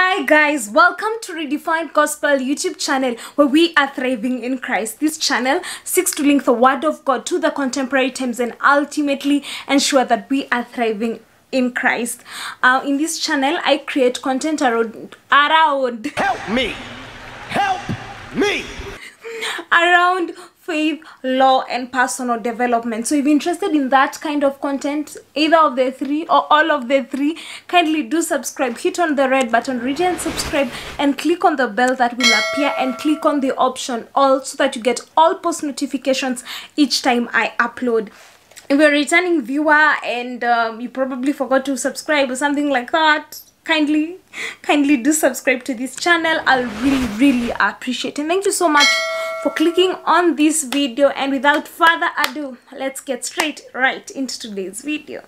Hi guys, welcome to Redefined Gospel YouTube channel where we are thriving in Christ. This channel seeks to link the word of God to the contemporary times and ultimately ensure that we are thriving in Christ. In this channel, I create content around Help me! Help me! around faith, law, and personal development. So if you're interested in that kind of content, either of the three or all of the three, kindly do subscribe. Hit on the red button, read and subscribe, and click on the bell that will appear, and click on the option all so that you get all post notifications each time I upload. If you're a returning viewer and you probably forgot to subscribe or something like that, kindly do subscribe to this channel. I'll really appreciate it. And thank you so much for clicking on this video, and without further ado, let's get straight right into today's video.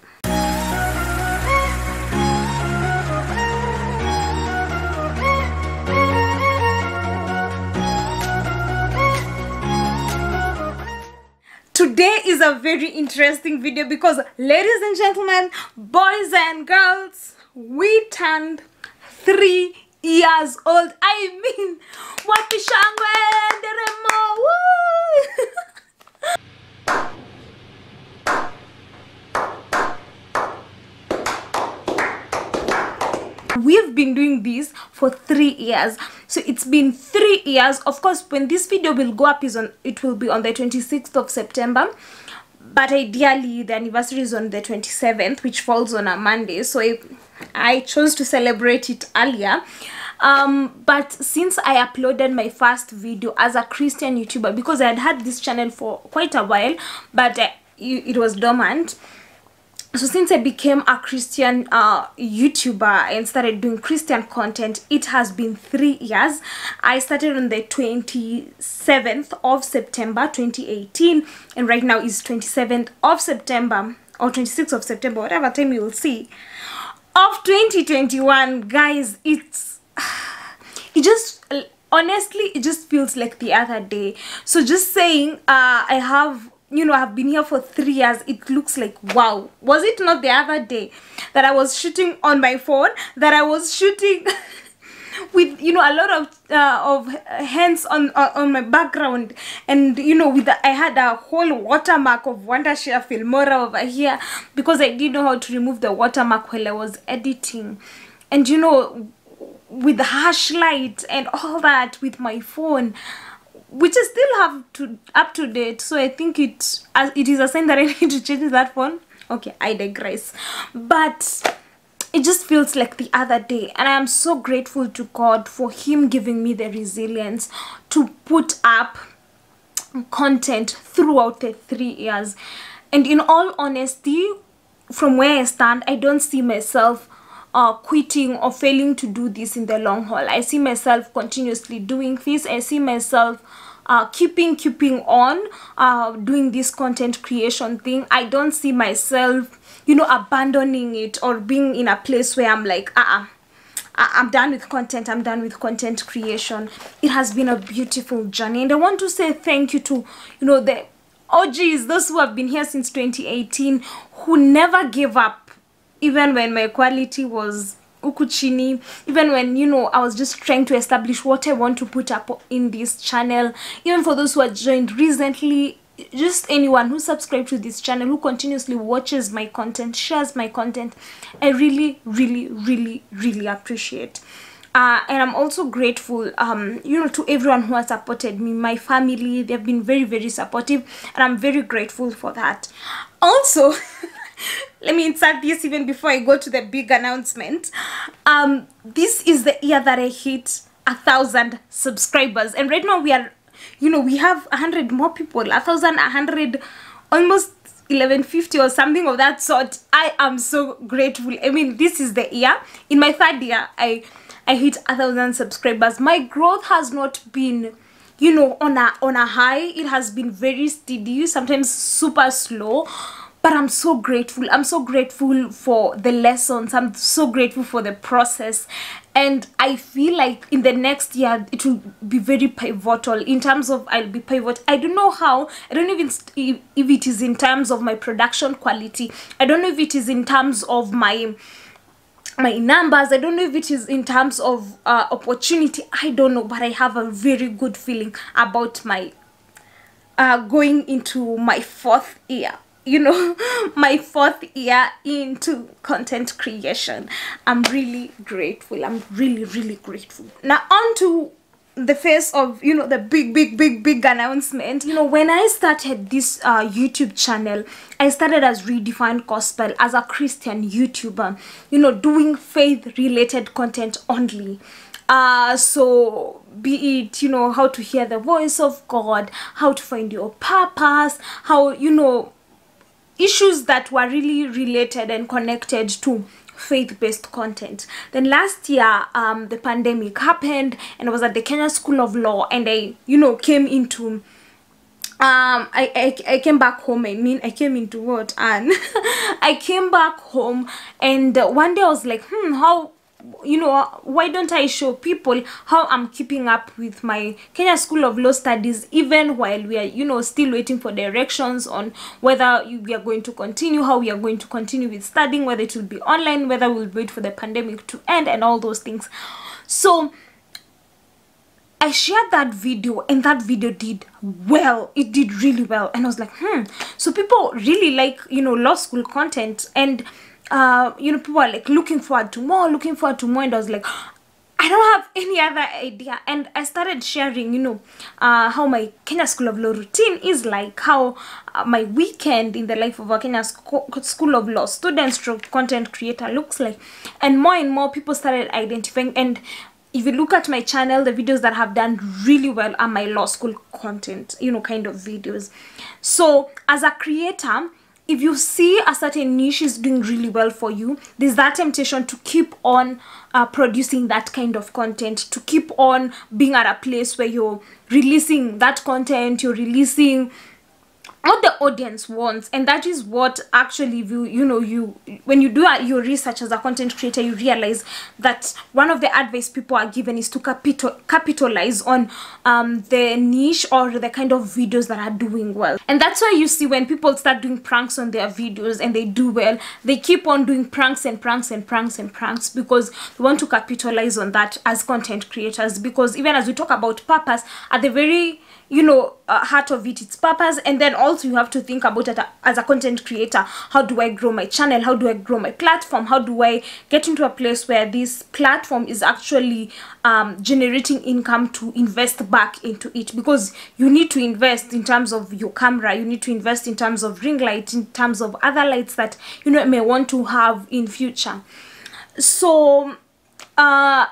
Today is a very interesting video because, ladies and gentlemen, boys and girls, we turned 3 years old. I mean, wapi shangwe nderemo, woo! We've been doing this for 3 years, so it's been 3 years. Of course, when this video will go up it will be on the 26th of September, but ideally the anniversary is on the 27th, which falls on a Monday, so I chose to celebrate it earlier. But since I uploaded my first video as a Christian YouTuber, because I had this channel for quite a while, but it was dormant. So since I became a Christian YouTuber and started doing Christian content, it has been 3 years. I started on the 27th of September 2018, and right now is 27th of September or 26th of September, whatever time you will see, of 2021. Guys, honestly, it just feels like the other day. So just saying, I've been here for 3 years. It looks like, wow, was it not the other day that I was shooting on my phone, that I was shooting with a lot of hands on my background, and I had a whole watermark of Wondershare Filmora over here because I didn't know how to remove the watermark while I was editing, and with the harsh light and all that with my phone, which I still have up to date. So I think it is a sign that I need to change that phone. Okay, I digress. But it just feels like the other day, and I am so grateful to God for Him giving me the resilience to put up content throughout the 3 years. And in all honesty, from where I stand, I don't see myself quitting or failing to do this in the long haul. I see myself continuously doing this. I see myself keeping on doing this content creation thing. I don't see myself abandoning it or being in a place where I'm like, I'm done with content, I'm done with content creation. It has been a beautiful journey, and I want to say thank you to the OGs, those who have been here since 2018, who never gave up, even when my quality was ukuchini, even when I was just trying to establish what I want to put up in this channel. Even for those who have joined recently, just anyone who subscribed to this channel, who continuously watches my content, shares my content, I really appreciate. And I'm also grateful to everyone who has supported me. My family, they've been very supportive, and I'm very grateful for that. Also, let me insert this even before I go to the big announcement. This is the year that I hit 1,000 subscribers, and right now we are, we have 100 more people, 1,100, almost 1,150 or something of that sort. I am so grateful. I mean, this is the year. In my 3rd year, I hit 1,000 subscribers. My growth has not been on a high. It has been very steady, sometimes super slow. But I'm so grateful. I'm so grateful for the lessons. I'm so grateful for the process. And I feel like in the next year, it will be very pivotal in terms of I'll be pivotal. I don't know how. I don't know if it is in terms of my production quality. I don't know if it is in terms of my my numbers. I don't know if it is in terms of opportunity, I don't know, but I have a very good feeling about my going into my 4th year, you know, my 4th year into content creation. I'm really grateful. I'm really grateful. Now on to the face of, you know, the big announcement. You know, when I started this YouTube channel, I started as Redefined Gospel, as a Christian YouTuber, you know, doing faith related content only. So be it, you know, how to hear the voice of God, how to find your purpose, how, you know, issues that were really related and connected to faith-based content. Then last year the pandemic happened, and I was at the Kenya School of Law, and I, you know, came into I came back home. I came into what? And I came back home, and one day I was like, how, you know, why don't I show people how I'm keeping up with my Kenya School of Law studies, even while we are, you know, still waiting for directions on whether we are going to continue, how we are going to continue with studying, whether it will be online, whether we'll wait for the pandemic to end, and all those things. So I shared that video, and that video did well. It did really well, and I was like, so people really like, you know, law school content, and you know, people are like looking forward to more, and I was like, I don't have any other idea. And I started sharing, you know, how my Kenya School of Law routine is like, how my weekend in the life of a Kenya School of Law student stroke content creator looks like. And more people started identifying. And if you look at my channel, the videos that have done really well are my law school content, you know, kind of videos. So as a creator, if you see a certain niche is doing really well for you, there's that temptation to keep on producing that kind of content, to keep on being at a place where you're releasing that content, you're releasing what the audience wants. And that is what actually, you know, when you do your research as a content creator, you realize that one of the advice people are given is to capitalize on the niche or the kind of videos that are doing well. And that's why you see when people start doing pranks on their videos and they do well, they keep on doing pranks because they want to capitalize on that as content creators. Because even as we talk about purpose, at the very, you know, heart of it, it's purpose. And then also you have to think about it as a content creator. How do I grow my channel? How do I grow my platform? How do I get into a place where this platform is actually generating income to invest back into it? Because you need to invest in terms of your camera, you need to invest in terms of ring light, in terms of other lights that, you know, may want to have in future. So all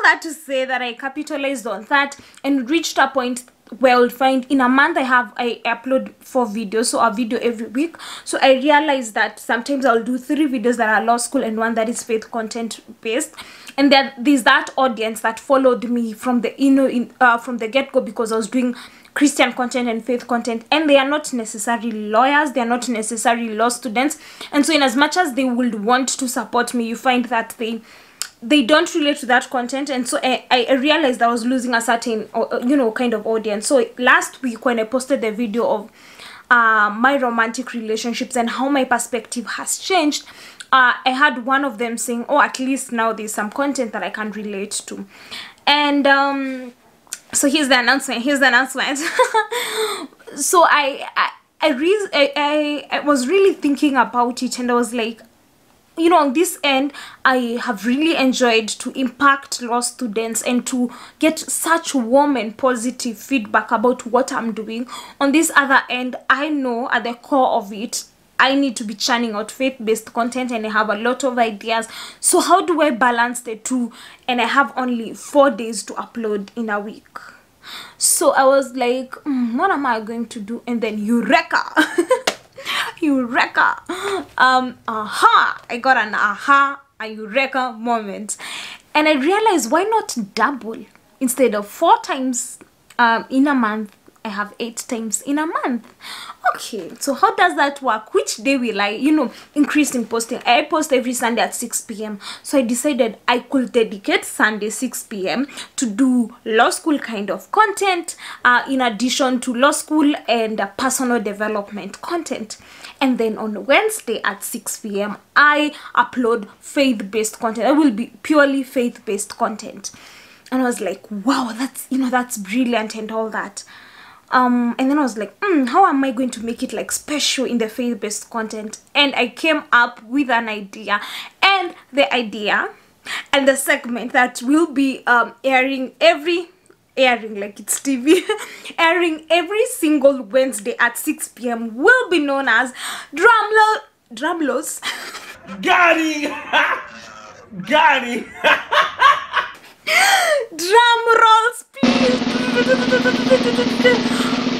that to say that I capitalized on that and reached a point where I'll find in a month I upload 4 videos, so a video every week. So I realized that sometimes I'll do 3 videos that are law school and 1 that is faith content based. And then there's that audience that followed me from the, you know, from the get-go, because I was doing Christian content and faith content, and they are not necessarily lawyers, they are not necessarily law students. And so in as much as they would want to support me, you find that they don't relate to that content. And so I realized I was losing a certain, you know, kind of audience. So last week when I posted the video of my romantic relationships and how my perspective has changed, I had one of them saying, oh, at least now there's some content that I can relate to. And so here's the announcement. So I was really thinking about it, and I was like, you know, on this end, I have really enjoyed to impact law students and to get such warm and positive feedback about what I'm doing. On this other end, I know at the core of it, I need to be churning out faith-based content, and I have a lot of ideas. So how do I balance the two? And I have only 4 days to upload in a week. So I was like, what am I going to do? And then Eureka! Eureka! I got an a Eureka moment. And I realized, why not double? Instead of 4 times in a month, I I have 8 times in a month. Okay, so how does that work? Which day will I, increase in posting? I post every Sunday at 6 p.m. So I decided I could dedicate Sunday 6 p.m. to do law school kind of content, in addition to law school and personal development content. And then on Wednesday at 6 p.m. I upload faith-based content. I will be purely faith-based content. And I was like, wow, that's brilliant and all that. And then I was like, how am I going to make it like special in the faith-based content? And I came up with an idea, and the idea and the segment that will be airing like it's TV, airing every single Wednesday at 6 p.m. will be known as Drumlos. Got it! Got it! Drum rolls, please.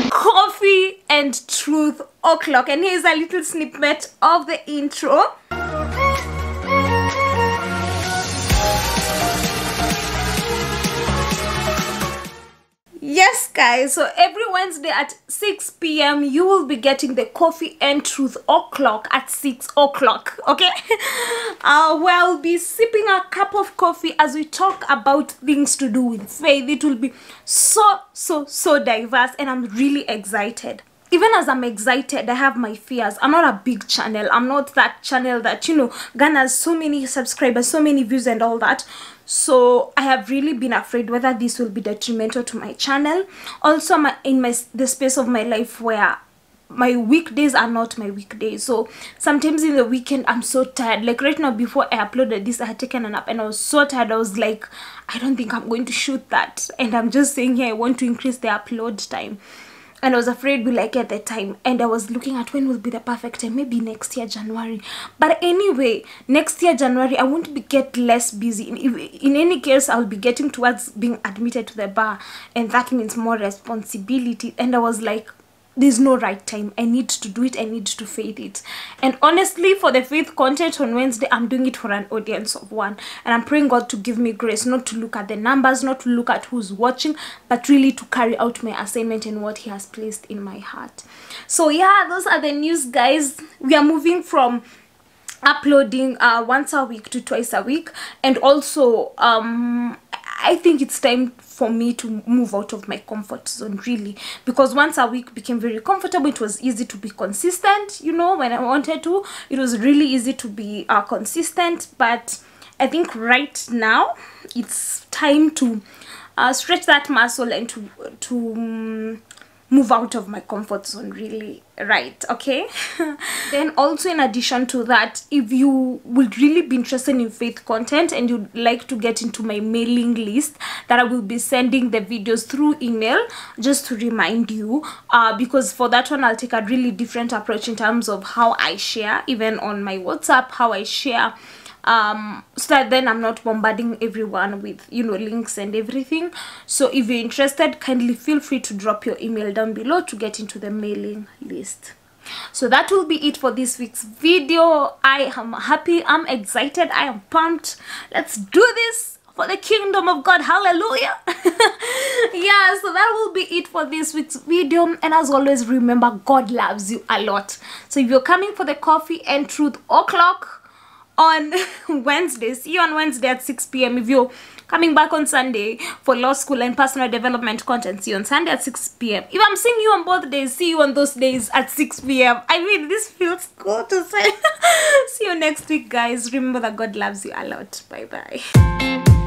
Coffee and Truth O'Clock. And here's a little snippet of the intro. Yes guys, so every Wednesday at 6 p.m. you will be getting the Coffee and Truth O'Clock at 6 o'clock, okay? Where I'll be sipping a cup of coffee as we talk about things to do with faith. It will be so diverse, and I'm really excited. Even as I'm excited, I have my fears. I'm not a big channel. I'm not that channel that, garners so many subscribers, so many views and all that. So I have really been afraid whether this will be detrimental to my channel. Also, the space of my life where my weekdays are not my weekdays. So sometimes in the weekend, I'm so tired. Like right now, before I uploaded this, I had taken a nap and I was so tired. I was like, I don't think I'm going to shoot that. And I'm just saying here, I want to increase the upload time. And I was afraid will I get the time, and I was looking at when will be the perfect time, maybe next year January. But anyway, next year January I won't get less busy. In any case, I'll be getting towards being admitted to the bar, and that means more responsibility. And I was like, there's no right time. I need to do it. I need to faith it. And honestly, for the faith content on Wednesday, I'm doing it for an audience of 1. And I'm praying God to give me grace, not to look at the numbers, not to look at who's watching, but really to carry out my assignment and what He has placed in my heart. So yeah, those are the news, guys. We are moving from uploading once a week to twice a week. And also, I think it's time for me to move out of my comfort zone, really, because once a week became very comfortable. It was easy to be consistent, when I wanted to. It was really easy to be consistent, but I think right now it's time to stretch that muscle and to move out of my comfort zone, really, right? Okay. Then also, in addition to that, if you would really be interested in faith content and you'd like to get into my mailing list that I will be sending the videos through email, just to remind you, because for that one I'll take a really different approach in terms of how I share, even on my WhatsApp, how I share, so that then I'm not bombarding everyone with links and everything. So if you're interested, kindly feel free to drop your email down below to get into the mailing list. So that will be it for this week's video. I am happy, I'm excited, I am pumped. Let's do this for the kingdom of God. Hallelujah. Yeah, so that will be it for this week's video. And as always, remember, God loves you a lot. So if you're coming for the Coffee and Truth O'Clock on Wednesday, see you on Wednesday at 6 p.m. If you're coming back on Sunday for law school and personal development content, see you on Sunday at 6 p.m. If I'm seeing you on both days, see you on those days at 6 p.m. I mean, this feels good to say. See you next week, guys. Remember that God loves you a lot. Bye bye.